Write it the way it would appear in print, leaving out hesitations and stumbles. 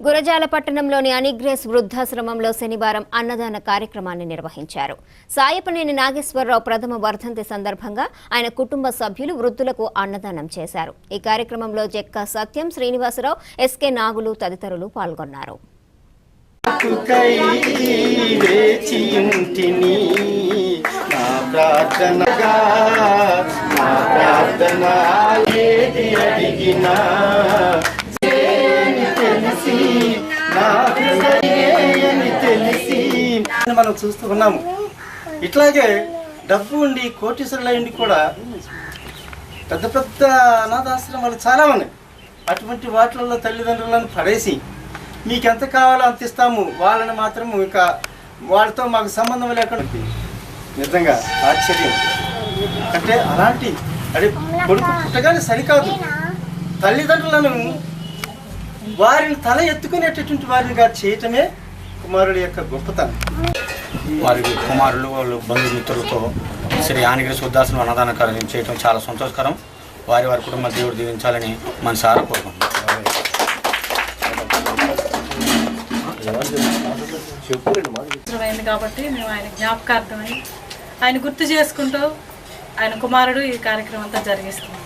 గురజాల పట్టణంలోని అనిగ్రేస్ వృద్ధాశ్రమంలో శనివారం అన్నదాన కార్యక్రమాన్ని నిర్వహించారు. సాయపనేని నాగేశ్వరరావు ప్రథమ వర్ధంతి సందర్భంగా ఆయన కుటుంబ సభ్యులు వృద్ధులకు అన్నదానం చేశారు. ఈ కార్యక్రమంలో జెక్క సత్యం, శ్రీనివాసరావు, ఎస్కే నాగులు తదితరులు పాల్గొన్నారు. మనం చూస్తూ ఉన్నాము. ఇట్లాగే డబ్బు ఉండి కోటీశ్వరులైండి కూడా పెద్ద పెద్ద అనాథాశ్రమాలు చాలా ఉన్నాయి. అటువంటి వాటిల్లో తల్లిదండ్రులను పడేసి మీకెంత కావాలో అంత ఇస్తాము, వాళ్ళని మాత్రం ఇక వాళ్ళతో మాకు సంబంధం లేకుండా నిజంగా ఆశ్చర్యం. అంటే అలాంటి కొడుకు పుట్టగానే సరికాదు, తల్లిదండ్రులను వారిని తల ఎత్తుకునేటటువంటి వారినిగా చేయటమే కుమారుడి యొక్క గొప్పతనం. వారి కుమారులు వాళ్ళు బంధుమిత్రులతో శ్రీ అనిగ్రేస్ వృద్ధాశ్రమం అన్నదాన కార్యం చేయడం చాలా సంతోషకరం. వారి కుటుంబ దేవుడు దీవించాలని మనసారా కోరుకుంటున్నాం. కాబట్టి మేము ఆయన జ్ఞాపకార్థమై ఆయన గుర్తు చేసుకుంటూ ఆయన కుమారుడు ఈ కార్యక్రమం అంతా జరిగిస్తున్నాం.